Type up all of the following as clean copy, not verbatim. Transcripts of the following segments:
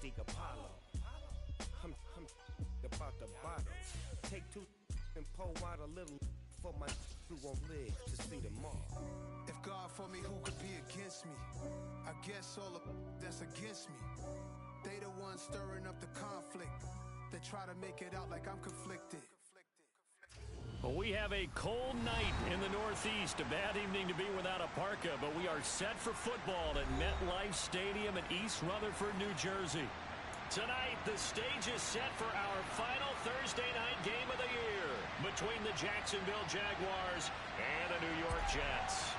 mystique Apollo. I'm about the bottle. Take two and pour out a little for my who won't live to see tomorrow. If God for me, who could be against me? I guess all the that's against me. They the ones stirring up the conflict. They try to make it out like I'm conflicted. Well, we have a cold night in the Northeast. A bad evening to be without a parka, but we are set for football at MetLife Stadium in East Rutherford, New Jersey. Tonight, the stage is set for our final Thursday night game of the year between the Jacksonville Jaguars and the New York Jets.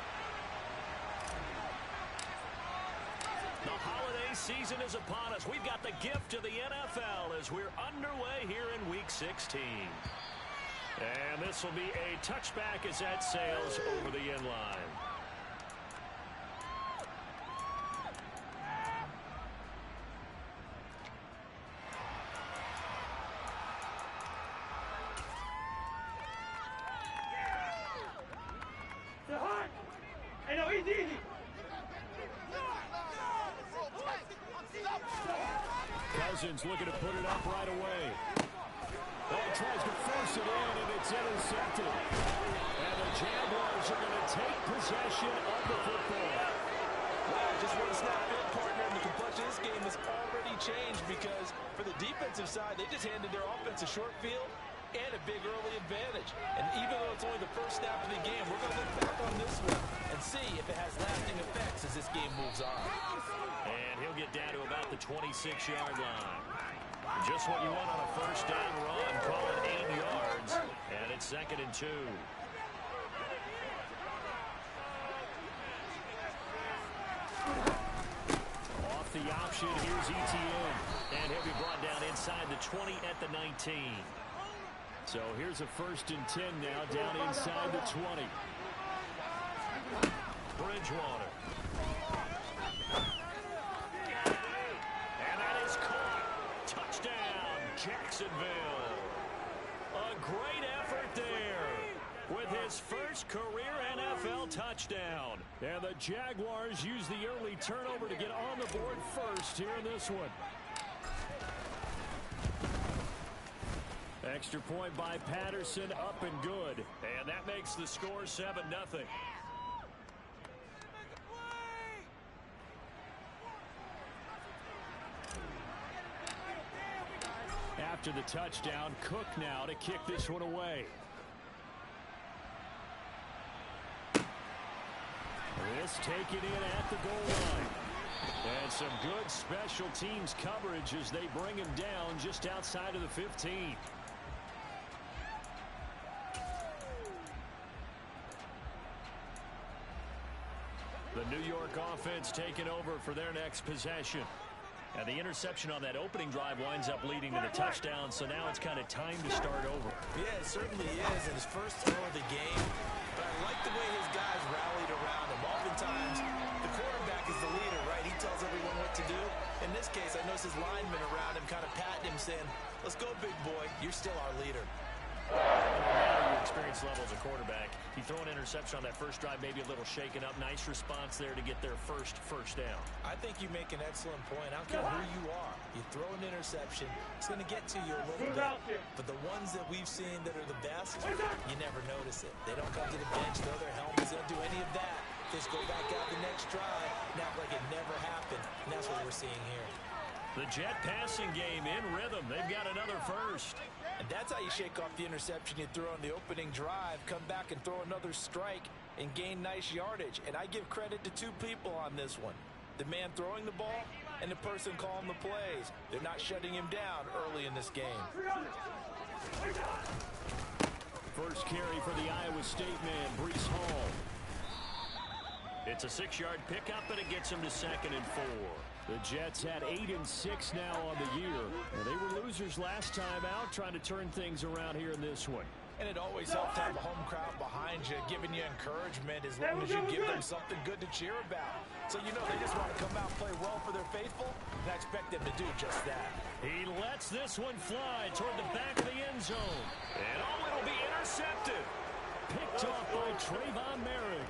The holiday season is upon us. We've got the gift of the NFL as we're underway here in Week 16. And this will be a touchback as that sails over the end line. Hey, no, easy. Cousins looking to put it up right away. Oh, tries to force it in, and it's intercepted. And the Jaguars are going to take possession of the football. Wow, just want to snap in, partner, and the complexion of this game has already changed because for the defensive side, they just handed their offense a short field and a big early advantage. And even though it's only the first snap of the game, we're going to look back on this one and see if it has lasting effects as this game moves on. And he'll get down to about the 26-yard line. Just what you want on a first down run, call it 8 yards, and it's 2nd and 2. Off the option, here's ETN, and he'll be brought down inside the 20 at the 19. So here's a 1st and 10 now, down inside the 20. Bridgewater. And that is caught. Touchdown, Jacksonville. A great effort there with his first career NFL touchdown. And the Jaguars use the early turnover to get on the board first here in this one. Extra point by Patterson, up and good. And that makes the score 7-0. After the touchdown, Cook now to kick this one away. This taken in at the goal line. And some good special teams coverage as they bring him down just outside of the 15. The New York offense taking over for their next possession. And the interception on that opening drive winds up leading to the touchdown, so now it's kind of time to start over. Yeah, it certainly is, and his first throw of the game. But I like the way his guys rallied around him. Oftentimes, the quarterback is the leader, right? He tells everyone what to do. In this case, I noticed his linemen around him kind of patting him, saying, let's go, big boy. You're still our leader. Your experience level as a quarterback, you throw an interception on that first drive, maybe a little shaken up. Nice response there to get their first down. I think you make an excellent point. I don't care who you are. You throw an interception, it's going to get to you a little bit. But the ones that we've seen that are the best, you never notice it. They don't come to the bench, throw their helmets, they don't do any of that. Just go back out the next drive and act like it never happened. And that's what we're seeing here. The Jet passing game in rhythm. They've got another first. And that's how you shake off the interception you threw on the opening drive, come back and throw another strike and gain nice yardage. And I give credit to two people on this one. The man throwing the ball and the person calling the plays. They're not shutting him down early in this game. First carry for the Iowa State man, Breece Hall. It's a 6-yard pickup, and it gets him to 2nd and 4. The Jets had 8 and 6 now on the year. Well, they were losers last time out, trying to turn things around here in this one. And it always helps to have a home crowd behind you, giving you encouragement as long as you give them something good to cheer about. So you know they just want to come out and play well for their faithful, and I expect them to do just that. He lets this one fly toward the back of the end zone. And it'll be intercepted. Picked off by Trayvon Merrick.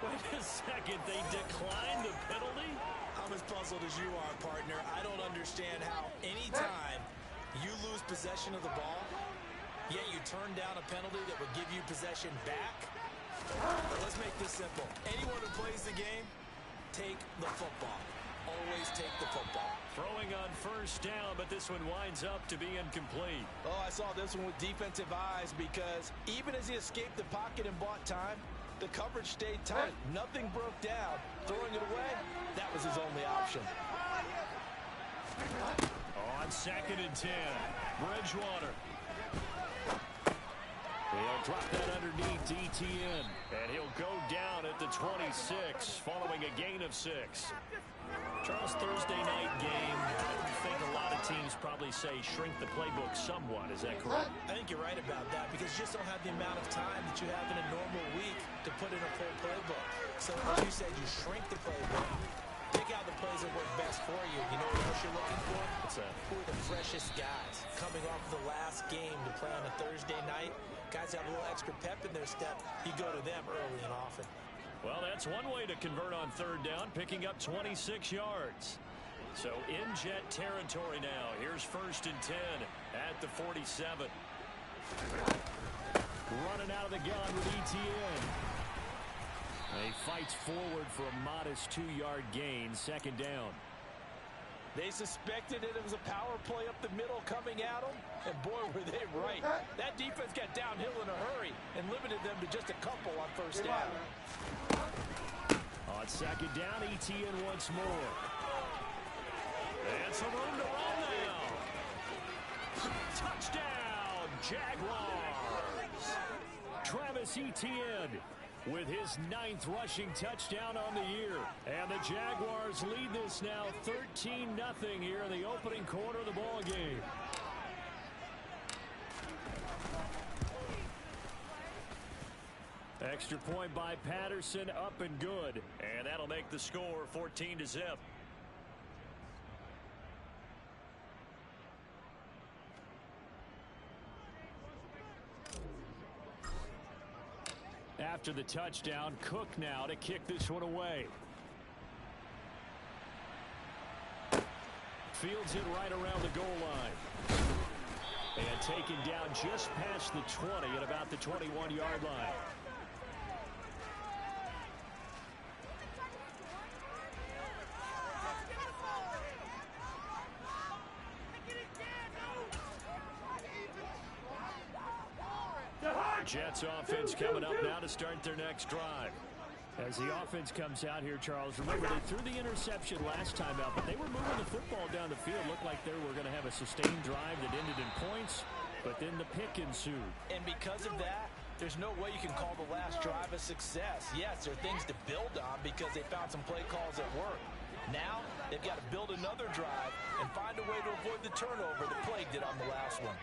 Wait a second, they declined the penalty? How I'm as puzzled as you are, partner. I don't understand how anytime you lose possession of the ball, yet you turn down a penalty that would give you possession back. But let's make this simple. Anyone who plays the game, take the football. Always take the football. Throwing on first down, but this one winds up to be incomplete. Oh, I saw this one with defensive eyes because even as he escaped the pocket and bought time, the coverage stayed tight. Nothing broke down. Throwing it away, that was his only option. On 2nd and 10, Bridgewater. He'll drop that underneath to ETN, and he'll go down at the 26 following a gain of 6. Charles, Thursday night game, I think a lot of teams probably say shrink the playbook somewhat. Is that correct? I think you're right about that because you just don't have the amount of time that you have in a normal week to put in a full playbook. So as you said, you shrink the playbook, pick out the plays that work best for you. You know what else you're looking for? What's that? Who are the freshest guys coming off of the last game to play on a Thursday night? Guys have a little extra pep in their step. You go to them early and often. Well, that's one way to convert on 3rd down, picking up 26 yards. So in Jet territory now. Here's 1st and 10 at the 47. Running out of the gun with ETN. He fights forward for a modest 2-yard gain, 2nd down. They suspected it was a power play up the middle coming at them, and boy, were they right. That defense got downhill in a hurry and limited them to just a couple on 1st down. On 2nd down, ETN once more. And some room to run now. Touchdown, Jaguars. Travis Etienne with his 9th rushing touchdown on the year. And the Jaguars lead this now 13-0 here in the opening quarter of the ball game. Extra point by Patterson, up and good. And that'll make the score 14-0. After the touchdown, Cook now to kick this one away. Fields it right around the goal line. And taken down just past the 20 at about the 21-yard line. Jets offense coming up now to start their next drive. As the offense comes out here, Charles, remember they threw the interception last time out, but they were moving the football down the field. Looked like they were going to have a sustained drive that ended in points, but then the pick ensued. And because of that, there's no way you can call the last drive a success. Yes, there are things to build on because they found some play calls that work. Now, they've got to build another drive and find a way to avoid the turnover that plagued it on the last one.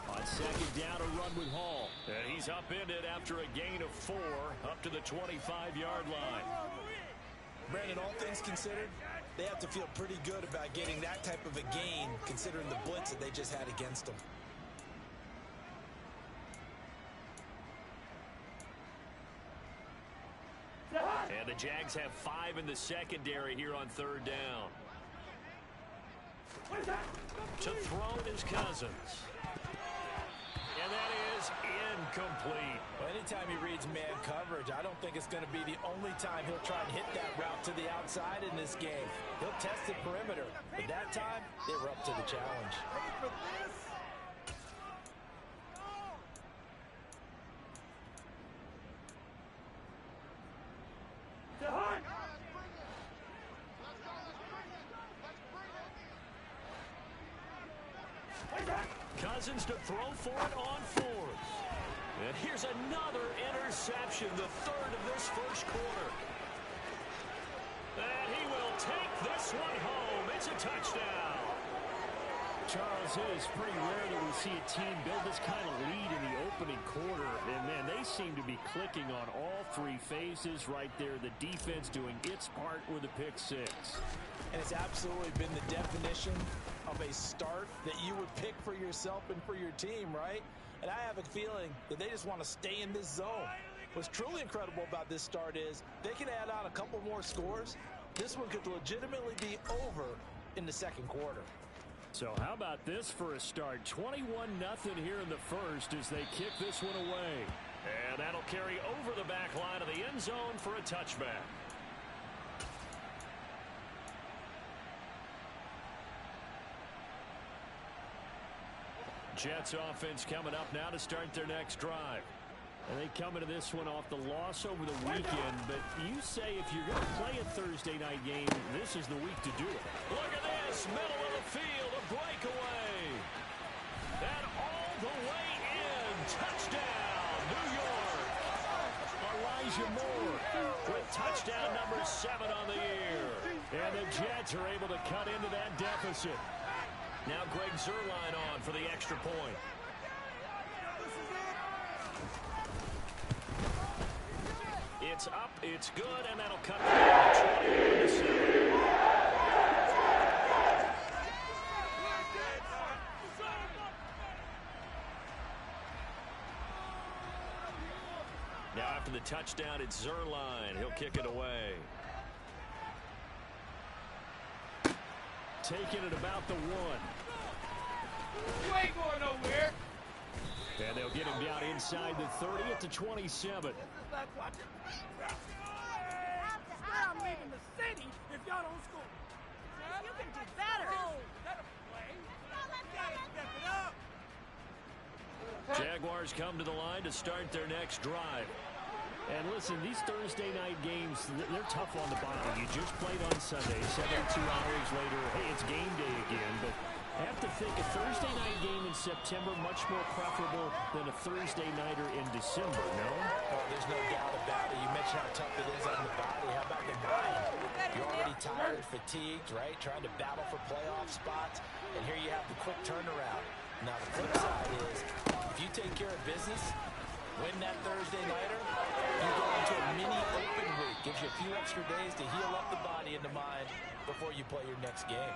On 2nd down, a run with Hall. And he's upended after a gain of 4 up to the 25-yard line. Brandon, all things considered, they have to feel pretty good about getting that type of a gain considering the blitz that they just had against them. And the Jags have 5 in the secondary here on 3rd down. To throw is Cousins. And that is incomplete. Well, anytime he reads man coverage, I don't think it's going to be the only time he'll try and hit that route to the outside in this game. He'll test the perimeter. But that time, they were up to the challenge. Cousins to throw for it on 4th. And here's another interception, the 3rd of this first quarter. And he will take this one home. It's a touchdown. Charles, it is pretty rare that we see a team build this kind of lead in the opening quarter. And, man, they seem to be clicking on all 3 phases right there. The defense doing its part with a pick 6. And it's absolutely been the definition of a start that you would pick for yourself and for your team, right? And I have a feeling that they just want to stay in this zone. What's truly incredible about this start is they can add on a couple more scores. This one could legitimately be over in the second quarter. So how about this for a start? 21-0 here in the first as they kick this one away. And that'll carry over the back line of the end zone for a touchback. Jets offense coming up now to start their next drive. And they come into this one off the loss over the weekend. But you say if you're going to play a Thursday night game, this is the week to do it. Look at this, middle of the field, a breakaway. And all the way in, touchdown, New York. Elijah Moore with touchdown number 7 on the year. And the Jets are able to cut into that deficit. Now Greg Zuerlein on for the extra point. It's up, it's good, and that'll cut to 21-7. Now after the touchdown, it's Zuerlein. He'll kick it away. Taking it about the 1. You ain't going nowhere. And they'll get him down inside the 30 at the 27. I'm leaving the city if y'all don't score. You can do better. Let him play. Step it up. Jaguars come to the line to start their next drive. And listen, these Thursday night games, they're tough on the body. You just played on Sunday, 72 hours later, hey, it's game day again. But I have to think a Thursday night game in September much more preferable than a Thursday nighter in December, no? Oh, there's no doubt about it. You mentioned how tough it is on the body. How about the mind? You're already tired, fatigued, right? Trying to battle for playoff spots. And here you have the quick turnaround. Now, the flip side is, if you take care of business, win that Thursday nighter, you go into a mini open week. Gives you a few extra days to heal up the body and the mind before you play your next game.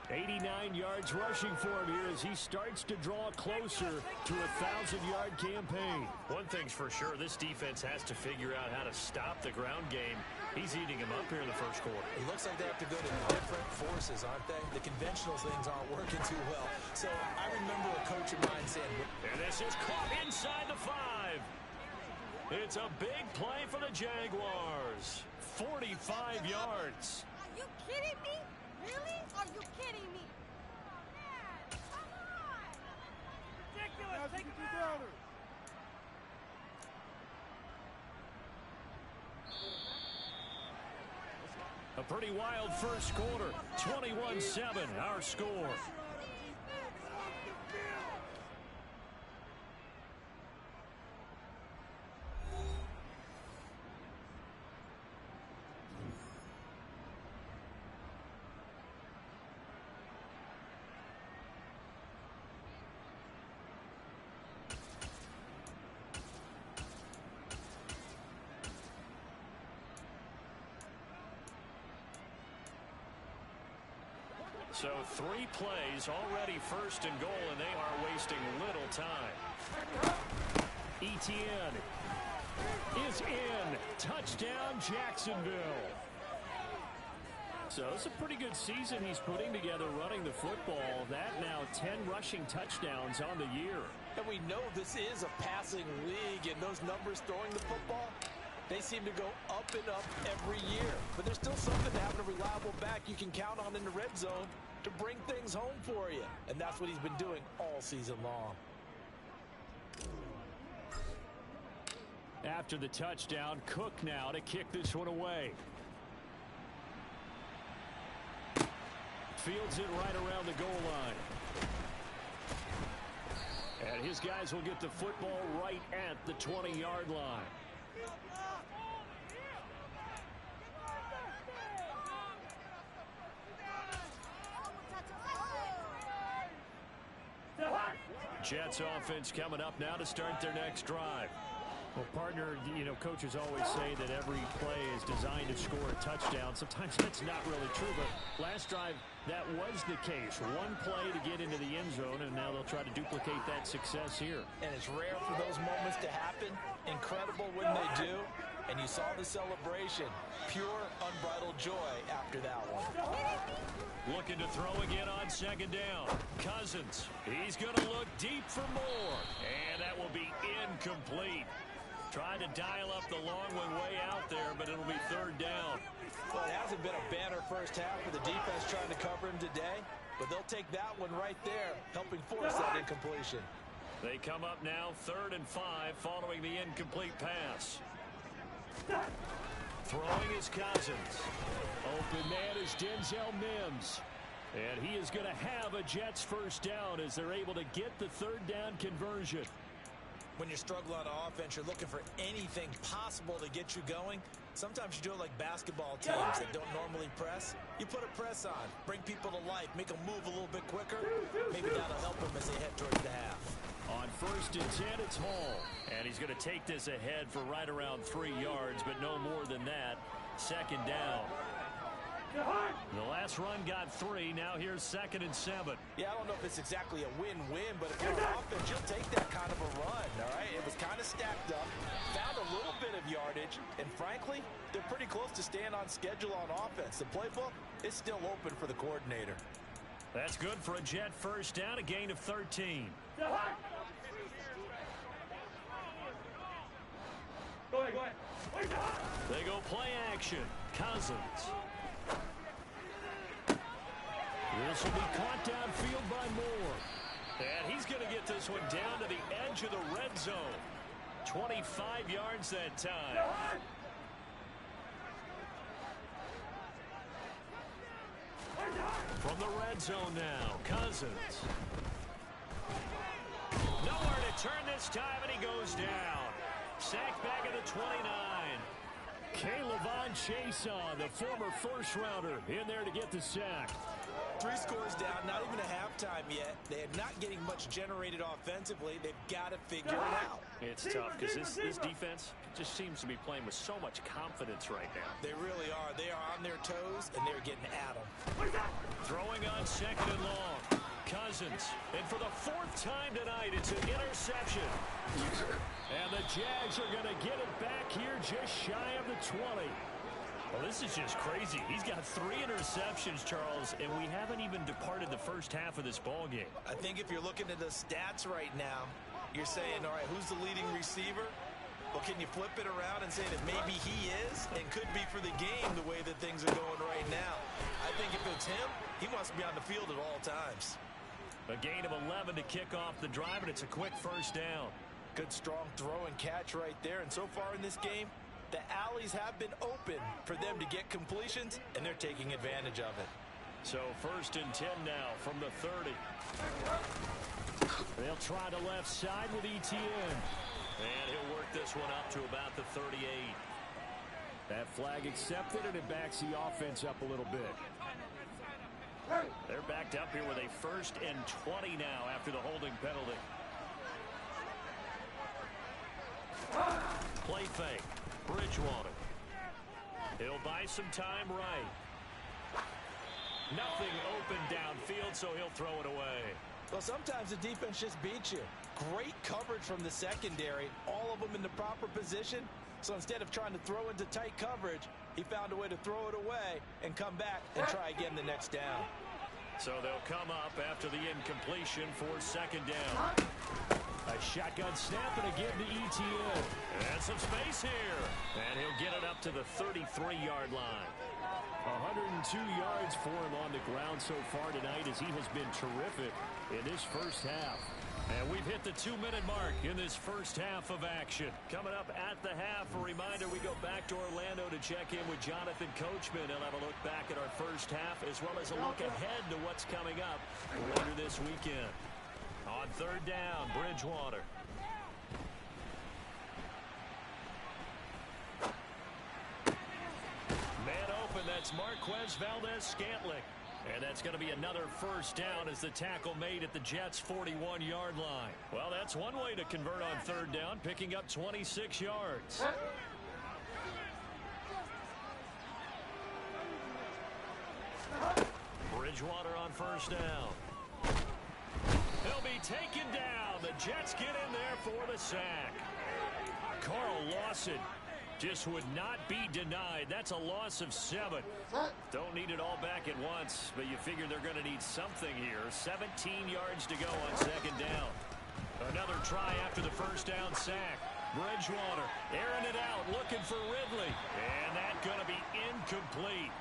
89 yards rushing for him here as he starts to draw closer to a 1,000-yard campaign. One thing's for sure, this defense has to figure out how to stop the ground game. He's eating him up here in the first quarter. It looks like they have to go to different forces, aren't they? The conventional things aren't working too well. So I remember a coach of mine saying, and this is caught inside the 5. It's a big play for the Jaguars. 45 yards. Are you kidding me? Really? Are you kidding me? Man, come on! Ridiculous. Take him out. A pretty wild first quarter. 21-7, our score. So 3 plays already first and goal, and they are wasting little time. Etienne is in. Touchdown, Jacksonville. So it's a pretty good season he's putting together running the football. That now 10 rushing touchdowns on the year. and we know this is a passing league, and those numbers throwing the football, they seem to go up and up every year. But there's still something to having a reliable back you can count on in the red zone to bring things home for you. And that's what he's been doing all season long. After the touchdown, Cook now to kick this one away. Fields it right around the goal line. And his guys will get the football right at the 20-yard line. Jets offense coming up now to start their next drive. Well, partner, you know, coaches always say that every play is designed to score a touchdown. Sometimes that's not really true, but last drive, that was the case. One play to get into the end zone, and now they'll try to duplicate that success here. And it's rare for those moments to happen. Incredible when they do. And you saw the celebration. Pure, unbridled joy after that one. Looking to throw again on second down. Cousins, he's going to look deep for more. And that will be incomplete. Trying to dial up the long one way out there, but it'll be third down. Well, it hasn't been a banner first half for the defense trying to cover him today, but they'll take that one right there, helping force that incompletion. They come up now 3rd and 5 following the incomplete pass. Throwing is Cousins. Open man is Denzel Mims. And he is going to have a Jets first down as they're able to get the third down conversion. When you struggle on offense, you're looking for anything possible to get you going. Sometimes you do it like basketball teams that don't normally press. You put a press on, bring people to life, make them move a little bit quicker. Maybe that'll help them as they head towards the half. On 1st and 10, it's Hall. And he's going to take this ahead for right around 3 yards, but no more than that. Second down. The last run got 3. Now here's 2nd and 7. Yeah, I don't know if it's exactly a win-win, but if you're an offense, you'll take that kind of a run, all right? It was kind of stacked up, found a little bit of yardage, and frankly, they're pretty close to staying on schedule on offense. The playbook is still open for the coordinator. That's good for a Jet first down, a gain of 13. Go ahead. They go play action. Cousins. This will be caught downfield by Moore. And he's going to get this one down to the edge of the red zone. 25 yards that time. From the red zone now, Cousins. Nowhere to turn this time, and he goes down. Sacked back at the 29. K'Lavon Chason, the former first-rounder, in there to get the sack. 3 scores down, not even a halftime yet. They are not getting much generated offensively. They've got to figure it out. It's tough because this defense just seems to be playing with so much confidence right now. They really are. They are on their toes, and they're getting at them. Throwing on 2nd and long. Cousins. And for the 4th time tonight, it's an interception. And the Jags are going to get it back here just shy of the 20. Well, this is just crazy. He's got 3 interceptions, Charles, and we haven't even departed the first half of this ball game. I think if you're looking at the stats right now, you're saying, all right, who's the leading receiver? Well, can you flip it around and say that maybe he is and could be for the game the way that things are going right now? I think if it's him, he wants to be on the field at all times. A gain of 11 to kick off the drive, and it's a quick first down. Good, strong throw and catch right there. And so far in this game, the alleys have been open for them to get completions, and they're taking advantage of it. So 1st and 10 now from the 30. They'll try the left side with Etienne. And he'll work this one up to about the 38. That flag accepted, and it backs the offense up a little bit. They're backed up here with a 1st and 20 now after the holding penalty. Play fake. Bridgewater. He'll buy some time right. Nothing open downfield, so he'll throw it away. Well, sometimes the defense just beats you. Great coverage from the secondary. All of them in the proper position. So instead of trying to throw into tight coverage, he found a way to throw it away and come back and try again the next down. So they'll come up after the incompletion for 2nd down. A shotgun snap and again to Etienne. And some space here. And he'll get it up to the 33-yard line. 102 yards for him on the ground so far tonight as he has been terrific in this first half. And we've hit the 2-minute mark in this first half of action. Coming up at the half, a reminder, we go back to Orlando to check in with Jonathan Coachman. He'll have a look back at our first half as well as a look ahead to what's coming up later this weekend. On 3rd down, Bridgewater. Man open, that's Marquez Valdez-Scantling. And that's going to be another first down as the tackle made at the Jets' 41-yard line. Well, that's one way to convert on third down, picking up 26 yards. Bridgewater on first down. He'll be taken down. The Jets get in there for the sack. Carl Lawson just would not be denied. That's a loss of 7. Don't need it all back at once, but you figure they're going to need something here. 17 yards to go on second down. Another try after the first down sack. Bridgewater airing it out, looking for Ridley. And that's going to be incomplete.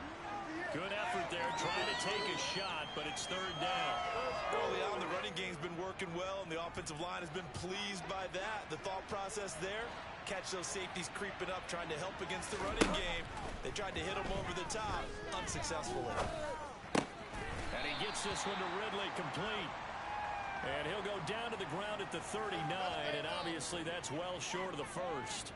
Good effort there, trying to take a shot, but it's third down. Early on, the running game's been working well, and the offensive line has been pleased by that. The thought process there, catch those safeties creeping up, trying to help against the running game. They tried to hit them over the top, unsuccessfully. And he gets this one to Ridley, complete. And he'll go down to the ground at the 39, and obviously that's well short of the first.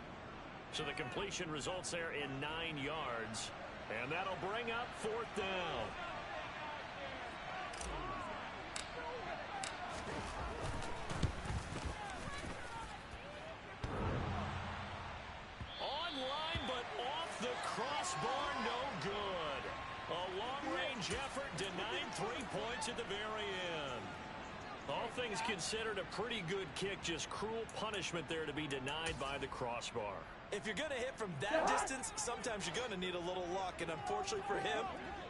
So the completion results there in 9 yards. And that'll bring up fourth down. Online, but off the crossbar, no good. A long-range effort denied 3 points at the very end. All things considered, a pretty good kick, just cruel punishment there to be denied by the crossbar. If you're going to hit from that distance, sometimes you're going to need a little luck. And unfortunately for him,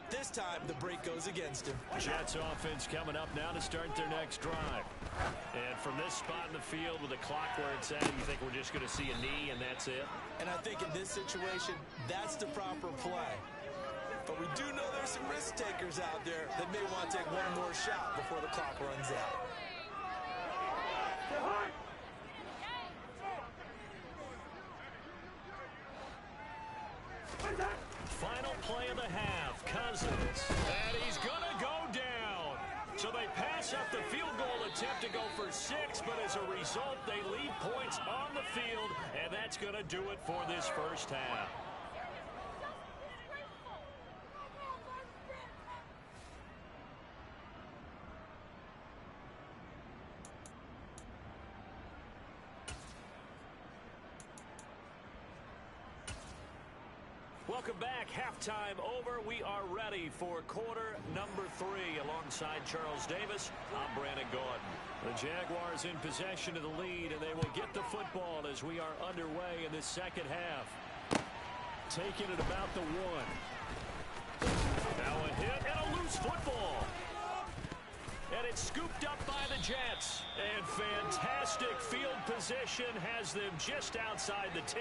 this time the break goes against him. Jets offense coming up now to start their next drive. And from this spot in the field with the clock where it's at, you think we're just going to see a knee and that's it? And I think in this situation, that's the proper play. But we do know there's some risk takers out there that may want to take one more shot before the clock runs out. Final play of the half, Cousins. And he's going to go down. So they pass up the field goal attempt to go for 6, but as a result, they leave points on the field, and that's going to do it for this first half. Welcome back. Halftime over. We are ready for quarter number 3. Alongside Charles Davis, I'm Brandon Gordon. The Jaguars in possession of the lead, and they will get the football as we are underway in this second half. Taking it about the 1. Now a hit and a loose football. And it's scooped up by the Jets. And fantastic field position has them just outside the 10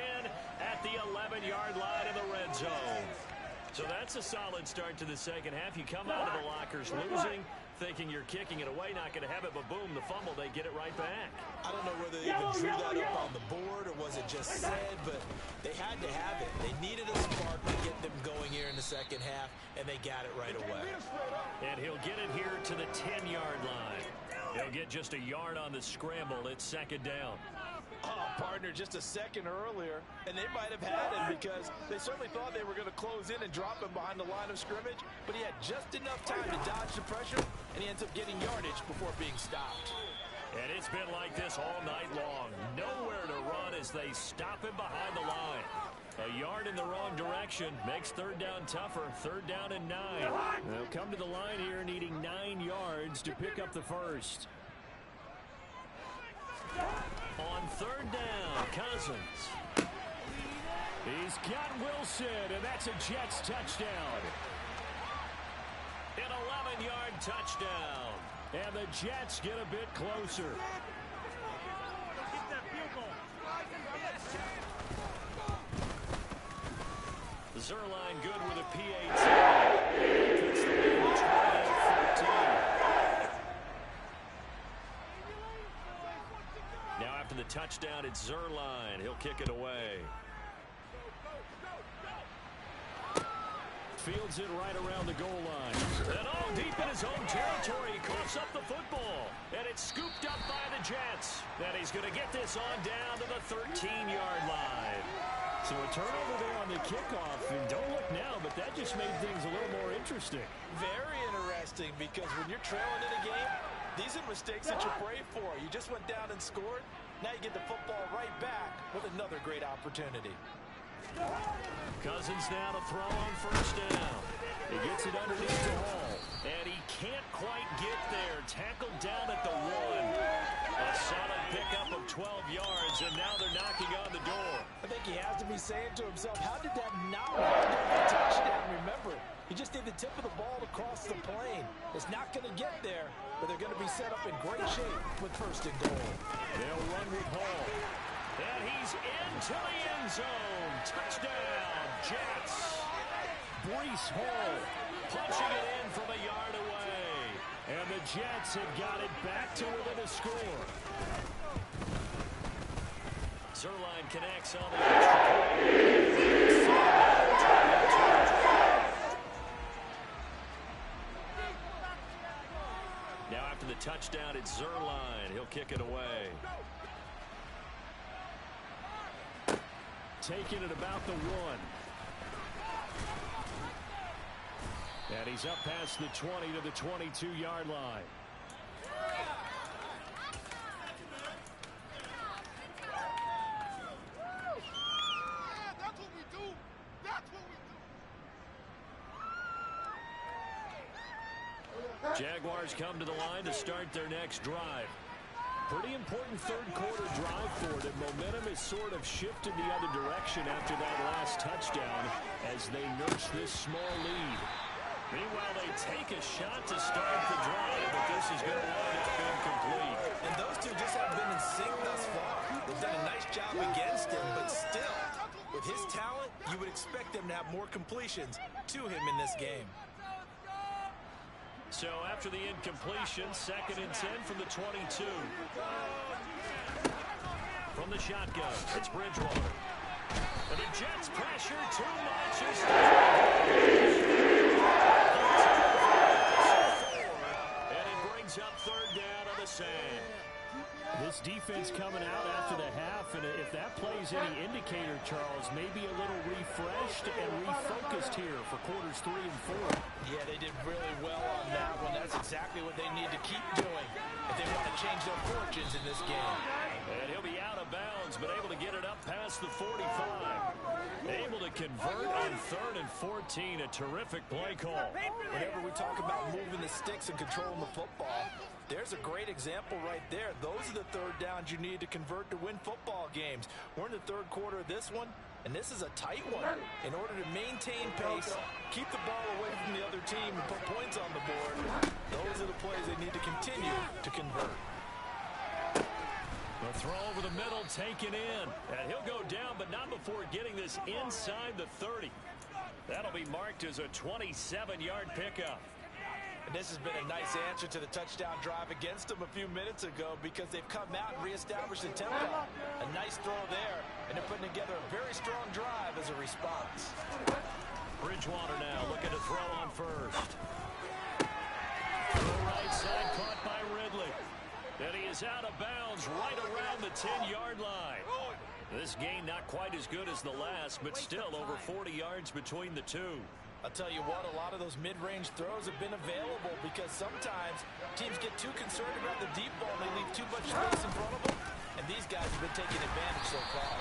at the 11-yard line in the red zone. So that's a solid start to the second half. You come out of the lockers losing, thinking you're kicking it away, not going to have it, but boom, the fumble, they get it right back. I don't know whether they even drew that up on the board or was it just said, but they had to have it. They needed a spark to get them going here in the second half, and they got it right away. And he'll get it here to the 10-yard line. He'll get just a yard on the scramble. It's second down. Oh, partner, just a second earlier, and they might have had him because they certainly thought they were going to close in and drop him behind the line of scrimmage, but he had just enough time to dodge the pressure, and he ends up getting yardage before being stopped. And it's been like this all night long. Nowhere to run as they stop him behind the line. A yard in the wrong direction makes third down tougher. Third down and 9. They'll come to the line here needing 9 yards to pick up the first. On third down, Cousins. He's got Wilson, and that's a Jets touchdown. An 11-yard touchdown. And the Jets get a bit closer. Zerline good with a PAT. Puts the lead 20-14. Now after the touchdown, it's Zerline. He'll kick it away. Fields it right around the goal line. And all deep in his own territory. He coughs up the football. And it's scooped up by the Jets. And he's going to get this on down to the 13-yard line. So a turnover there on the kickoff. And don't look now, but that just made things a little more interesting. Very interesting, because when you're trailing in a game, these are mistakes that you pray for. You just went down and scored. Now you get the football right back with another great opportunity. Cousins now to throw on first down. He gets it underneath to Hall. And he can't quite get there. Tackled down at the 1. A solid pickup of 12 yards, and now they're knocking on the door. I think he has to be saying to himself, how did that not wind up a touchdown? Remember, he just did the tip of the ball across the plane. It's not going to get there, but they're going to be set up in great shape with first and goal. They'll run with Hall. And he's into the end zone. Touchdown, Jets. Breece Hall punching it in from a yard away. And the Jets have got it back to within a score. Zerline connects on the extra point. Now after the touchdown, it's Zerline. He'll kick it away. Taking it about the 1. And he's up past the 20 to the 22-yard line. That's what we do. That's what we do. Jaguars come to the line to start their next drive. Pretty important third-quarter drive for them. Momentum has sort of shifted the other direction after that last touchdown as they nurse this small lead. Meanwhile, they take a shot to start the drive, but this is going to wind up incomplete. And those two just haven't been in sync thus far. They've done a nice job against him, but still, with his talent, you would expect them to have more completions to him in this game. So after the incompletion, 2nd and 10 from the 22. From the shotgun, it's Bridgewater. And the Jets pressure too much. And it brings up 3rd down on the sand. This defense coming out after the half, and if that plays any indicator, Charles, maybe a little refreshed and refocused here for quarters 3 and 4. Yeah, they did really well on that one. That's exactly what they need to keep doing if they want to change their fortunes in this game. And he'll be out of bounds, but able to get it up past the 45. Able to convert on 3rd and 14. A terrific play call. Whenever we talk about moving the sticks and controlling the football, there's a great example right there. Those are the 3rd downs you need to convert to win football games. We're in the 3rd quarter of this one, and this is a tight one. In order to maintain pace, keep the ball away from the other team, and put points on the board, those are the plays they need to continue to convert. The throw over the middle, taken in. And he'll go down, but not before getting this inside the 30. That'll be marked as a 27-yard pickup. And this has been a nice answer to the touchdown drive against them a few minutes ago, because they've come out and reestablished the tempo. A nice throw there, and they're putting together a very strong drive as a response. Bridgewater now looking to throw on first. To the right side, caught by Ridley. And he is out of bounds right around the 10-yard line. This gain not quite as good as the last, but still over 40 yards between the two. I'll tell you what, a lot of those mid-range throws have been available, because sometimes teams get too concerned about the deep ball and they leave too much space in front of them, and these guys have been taking advantage so far.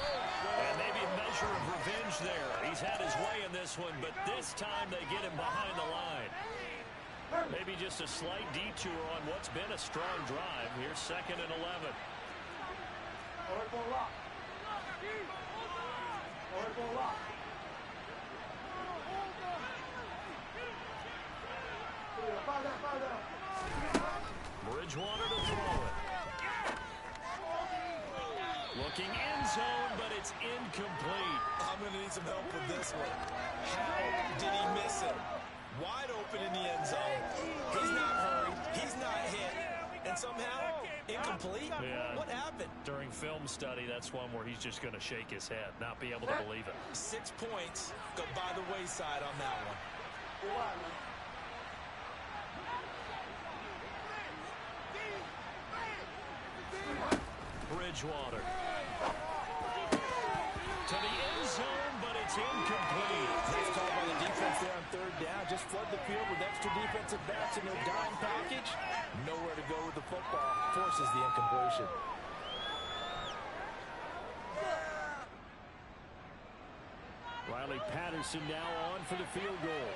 And maybe a measure of revenge there. He's had his way in this one, but this time they get him behind the line. Maybe just a slight detour on what's been a strong drive. Here's 2nd and 11. Bridgewater to throw it. Looking end zone, but it's incomplete. I'm going to need some help with this one. How did he miss it? Wide open in the end zone. He's not hurried. He's not hit. And somehow, incomplete? Yeah. What happened? During film study, that's one where he's just going to shake his head, not be able to believe it. 6 points go by the wayside on that one. Bridgewater to the end zone. It's incomplete. Nice call by the defense there on third down. Just flood the field with extra defensive backs in their dime package. Nowhere to go with the football. Forces the incompletion. Riley Patterson now on for the field goal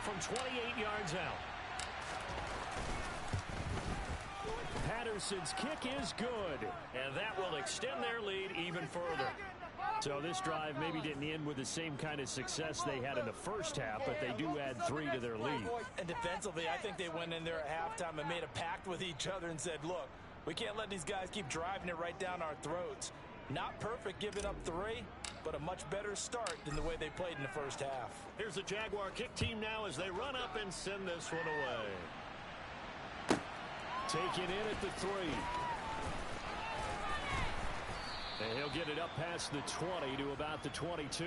from 28 yards out. Patterson's kick is good, and that will extend their lead even further. So this drive maybe didn't end with the same kind of success they had in the first half, but they do add 3 to their lead. And defensively, I think they went in there at halftime and made a pact with each other and said, look, we can't let these guys keep driving it right down our throats. Not perfect giving up 3, but a much better start than the way they played in the first half. Here's the Jaguar kick team now as they run up and send this one away. Taken in at the 3. And he'll get it up past the 20 to about the 22.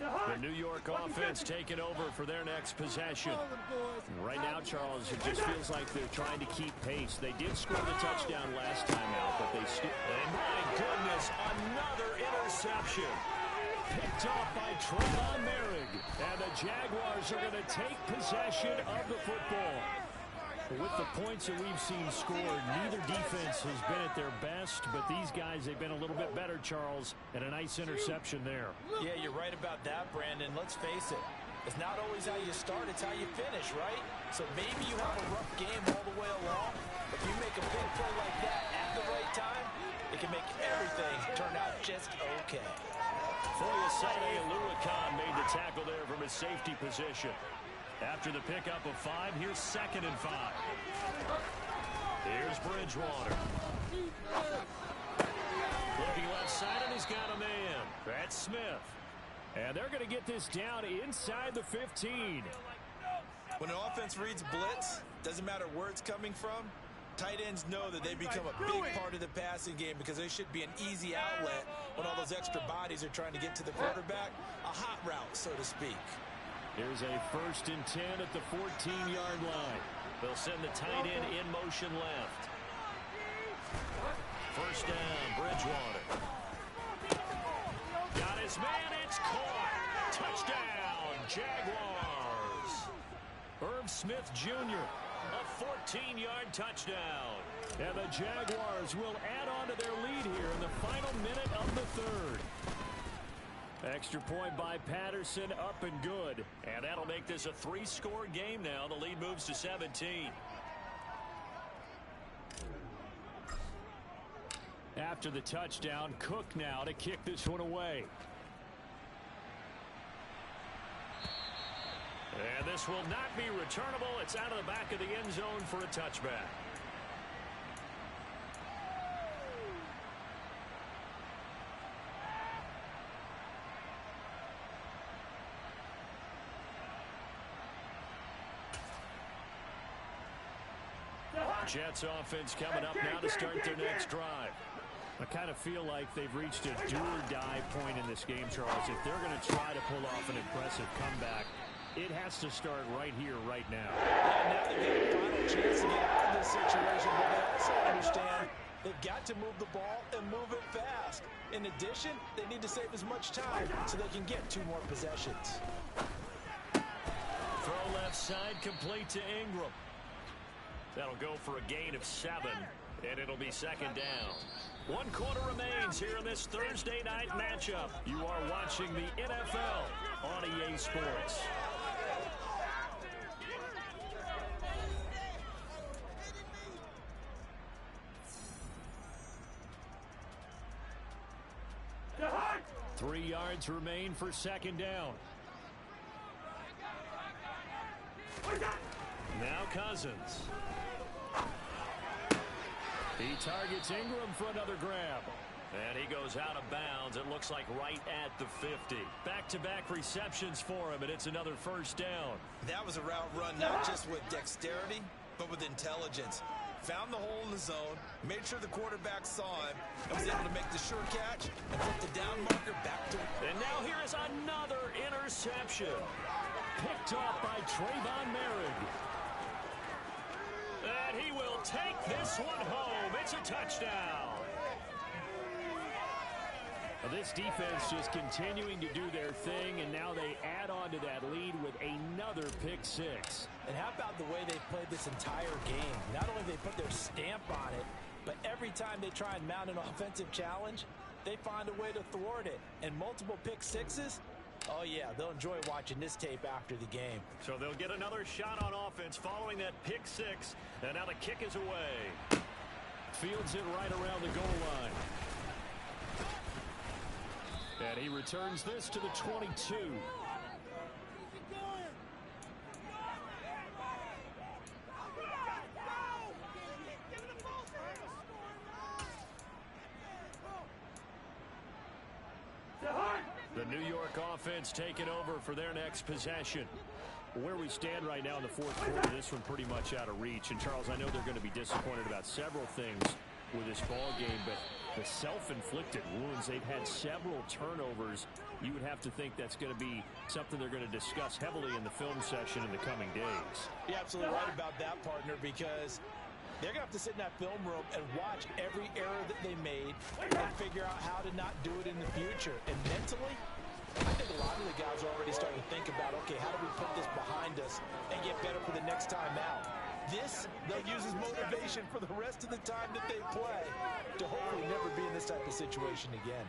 The New York offense taking over for their next possession. Right now, Charles, it just feels like they're trying to keep pace. They did score the touchdown last time out, but they still... And my goodness, another interception. Picked off by Trayvon Merrick. And the Jaguars are going to take possession of the football. With the points that we've seen scored, neither defense has been at their best, but these guys, they've been a little bit better, Charles, and a nice interception there. Yeah, you're right about that, Brandon. Let's face it. It's not always how you start, it's how you finish, right? So maybe you have a rough game all the way along, but if you make a big play like that at the right time, it can make everything turn out just okay. Foyesade Aluakan made the tackle there from his safety position. After the pickup of 5, here's 2nd and 5. Here's Bridgewater. Looking left side, and he's got a man. That's Smith. And they're going to get this down inside the 15. When an offense reads blitz, doesn't matter where it's coming from, tight ends know that they become a big part of the passing game because they should be an easy outlet when all those extra bodies are trying to get to the quarterback. A hot route, so to speak. Here's a 1st and 10 at the 14-yard line. They'll send the tight end in motion left. 1st down, Bridgewater. Got his man, it's caught. Touchdown, Jaguars. Irv Smith Jr., a 14-yard touchdown. And the Jaguars will add on to their lead here in the final minute of the 3rd. Extra point by Patterson, up and good. And that'll make this a 3-score game now. The lead moves to 17. After the touchdown, Cook now to kick this one away. And this will not be returnable. It's out of the back of the end zone for a touchback. Jets offense coming up now to start their next drive. I kind of feel like they've reached a do-or-die point in this game, Charles. If they're going to try to pull off an impressive comeback, it has to start right here, right now. Yeah, now they've got a final chance to get out of this situation, but they also understand they've got to move the ball and move it fast. In addition, they need to save as much time so they can get 2 more possessions. Throw left side, complete to Ingram. That'll go for a gain of 7, and it'll be 2nd down. 1 quarter remains here in this Thursday night matchup. You are watching the NFL on EA Sports. Three yards remain for 2nd down. Now Cousins. He targets Ingram for another grab. And he goes out of bounds, it looks like right at the 50. Back-to-back receptions for him, and it's another 1st down. That was a route run not just with dexterity, but with intelligence. Found the hole in the zone, made sure the quarterback saw him, and was able to make the sure catch and put the down marker back to him. And now here is another interception. picked off by Trayvon Merritt. And he will take this one home. It's a touchdown. This defense just continuing to do their thing, and now they add on to that lead with another pick six. And how about the way they played this entire game? Not only they put their stamp on it, but every time they try and mount an offensive challenge, they find a way to thwart it. And multiple pick sixes, oh yeah, they'll enjoy watching this tape after the game. So they'll get another shot on offense following that pick six, and now the kick is away. Fields it right around the goal line. And he returns this to the 22. The New York offense taking over for their next possession. Where we stand right now in the fourth quarter, this one pretty much out of reach. And, Charles, I know they're going to be disappointed about several things with this ball game, but the self-inflicted wounds, they've had several turnovers. You would have to think that's going to be something they're going to discuss heavily in the film session in the coming days. You're absolutely right about that, partner, because they're going to have to sit in that film room and watch every error that they made and figure out how to not do it in the future. And mentally, I think a lot of the guys are already starting to think about, okay, how do we put this behind us and get better for the next time out? This, they'll use as motivation for the rest of the time that they play to hopefully never be in this type of situation again.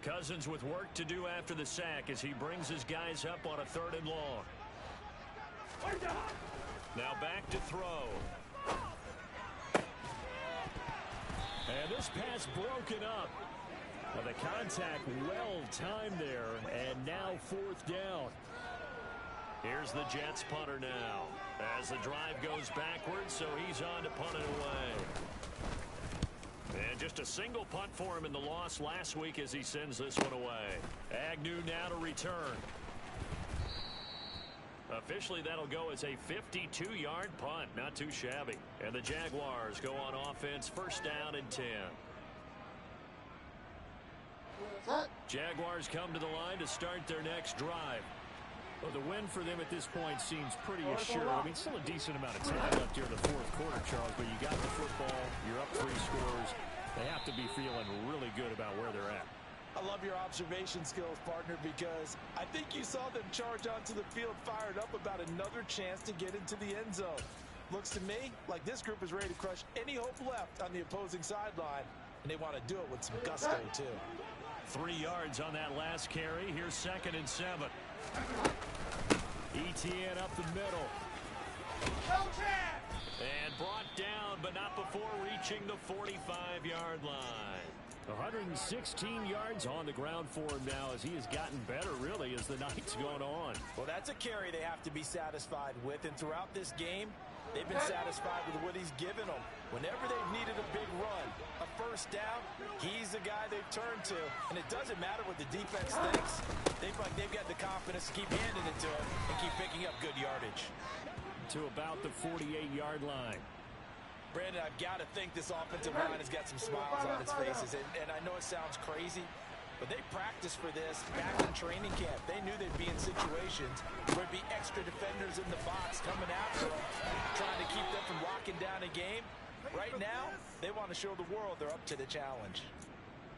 Cousins with work to do after the sack as he brings his guys up on a 3rd and long. Now back to throw. And this pass broken up. The contact well timed there, and now 4th down. Here's the Jets punter now as the drive goes backwards, so he's on to punt it away. And just a single punt for him in the loss last week as he sends this one away. Agnew now to return. Officially, that'll go as a 52-yard punt. Not too shabby. And the Jaguars go on offense, 1st down and 10. Jaguars come to the line to start their next drive. Well, the win for them at this point seems pretty assured. I mean, still a decent amount of time left here in the 4th quarter, Charles, but you got the football, you're up 3 scores. They have to be feeling really good about where they're at. I love your observation skills, partner, because I think you saw them charge onto the field fired up about another chance to get into the end zone. Looks to me like this group is ready to crush any hope left on the opposing sideline, and they want to do it with some gusto, too. 3 yards on that last carry. Here's 2nd and 7. ETN up the middle. And brought down, but not before reaching the 45-yard line. 116 yards on the ground for him now as he has gotten better, really, as the night's gone on. Well, that's a carry they have to be satisfied with, and throughout this game, they've been satisfied with what he's given them. Whenever they've needed a big run, a 1st down, he's the guy they've turned to. And it doesn't matter what the defense thinks. They've got the confidence to keep handing it to him and keep picking up good yardage. To about the 48-yard line. Brandon, I've got to think this offensive line has got some smiles on its faces. And I know it sounds crazy, but they practiced for this back in training camp. They knew they'd be in situations where there'd be extra defenders in the box coming after them, trying to keep them from locking down a game. Right now, they want to show the world they're up to the challenge.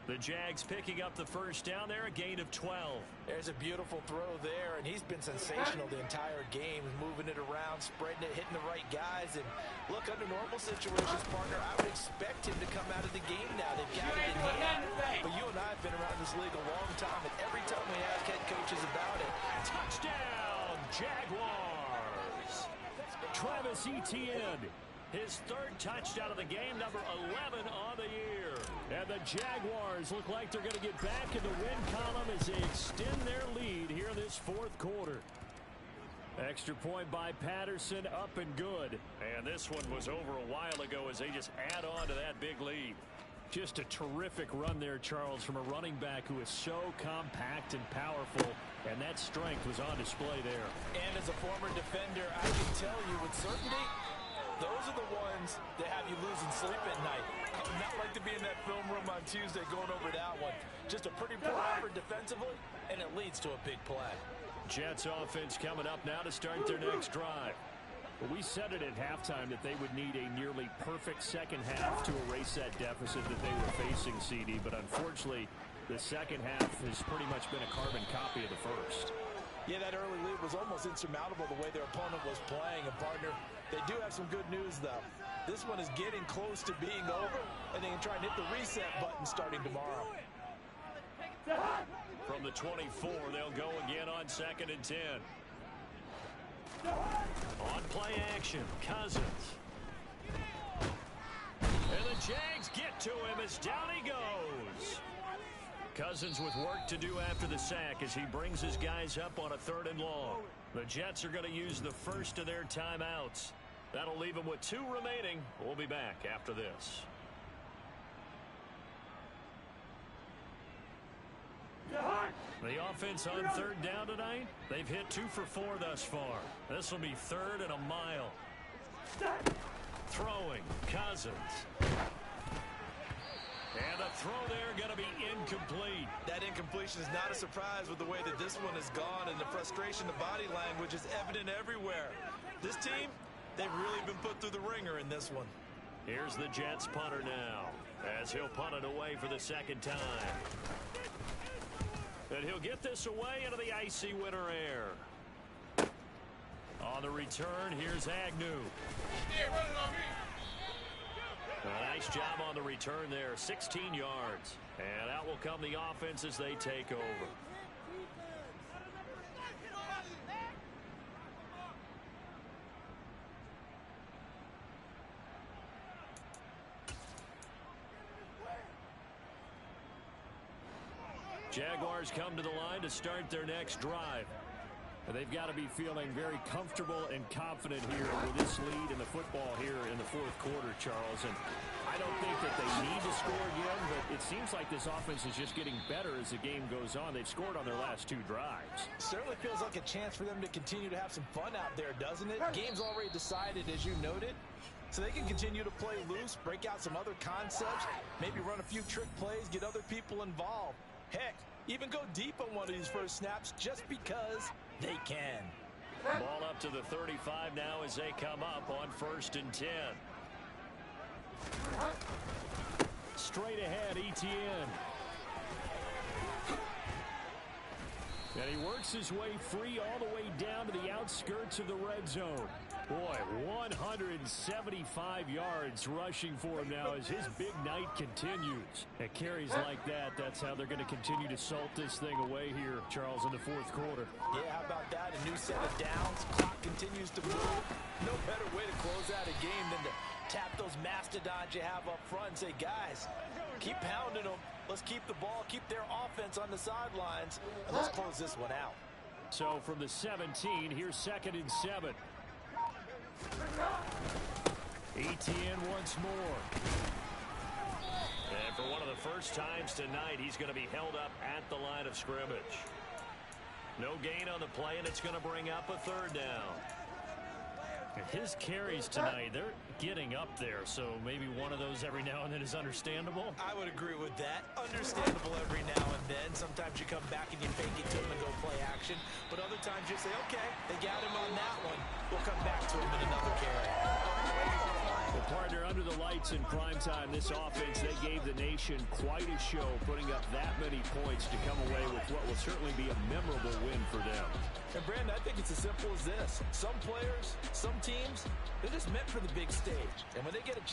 The Jags picking up the 1st down there, a gain of 12. There's a beautiful throw there, and he's been sensational the entire game, moving it around, spreading it, hitting the right guys. And look, under normal situations, partner, I would expect him to come out of the game now. They've got it in hand. But you and I have been around this league a long time, and every time we ask head coaches about it, touchdown, Jaguars! Travis Etienne. His 3rd touchdown of the game, number 11 on the year. And the Jaguars look like they're going to get back in the win column as they extend their lead here in this 4th quarter. Extra point by Patterson, up and good. And this one was over a while ago as they just add on to that big lead. Just a terrific run there, Charles, from a running back who is so compact and powerful, and that strength was on display there. And as a former defender, I can tell you with certainty, Those are the ones that have you losing sleep at night. I would not like to be in that film room on Tuesday going over that one. Just a pretty poor effort defensively, and it leads to a big play. Jets offense coming up now to start their next drive. Well, we said it at halftime that they would need a nearly perfect second half to erase that deficit that they were facing, CD. But unfortunately, the second half has pretty much been a carbon copy of the first. Yeah, that early lead was almost insurmountable the way their opponent was playing. And, partner, they do have some good news, though. This one is getting close to being over, and they can try and hit the reset button starting tomorrow. From the 24, they'll go again on 2nd and 10. On play action, Cousins. And the Jags get to him as down he goes. Cousins with work to do after the sack as he brings his guys up on a 3rd and long. The Jets are going to use the first of their timeouts. That'll leave them with 2 remaining. We'll be back after this. The offense on 3rd down tonight, they've hit 2 for 4 thus far. This will be 3rd and a mile. Throwing, Cousins. And the throw there going to be incomplete. That incompletion is not a surprise with the way that this one has gone, and the frustration, the body language is evident everywhere. This team, they've really been put through the ringer in this one. Here's the Jets punter now as he'll punt it away for the 2nd time. And he'll get this away into the icy winter air. On the return, here's Agnew. A nice job on the return there, 16 yards. And out will come the offense as they take over. Jaguars come to the line to start their next drive. And they've got to be feeling very comfortable and confident here with this lead in the football here in the 4th quarter, Charles. And I don't think that they need to score again, but it seems like this offense is just getting better as the game goes on. They've scored on their last 2 drives. Certainly feels like a chance for them to continue to have some fun out there, doesn't it? Game's already decided, as you noted. So they can continue to play loose, break out some other concepts, maybe run a few trick plays, get other people involved. Heck, even go deep on one of these first snaps just because they can. Ball up to the 35 now as they come up on 1st and 10. Straight ahead, Etienne. And he works his way free all the way down to the outskirts of the red zone. Boy, 175 yards rushing for him now as his big night continues. At carries like that, that's how they're going to continue to salt this thing away here, Charles, in the 4th quarter. Yeah, how about that? A new set of downs. Clock continues to move. No better way to close out a game than to tap those mastodons you have up front and say, guys, keep pounding them. Let's keep the ball, keep their offense on the sidelines, and let's close this one out. So from the 17, here's 2nd and 7. Etienne once more. And for one of the first times tonight, he's going to be held up at the line of scrimmage. No gain on the play, and it's going to bring up a 3rd down. His carries tonight, they're getting up there, so maybe one of those every now and then is understandable. I would agree with that. Understandable every now and then. Sometimes you come back and you fake it to him and go play action. But other times you say, okay, they got him on that one. We'll come back to him in another carry. Well, partner, under the lights in primetime, this offense, they gave the nation quite a show, putting up that many points to come away with what will certainly be a memorable win for them. And, Brandon, I think it's as simple as this. Some players, some teams, they're just meant for the big stage. And when they get a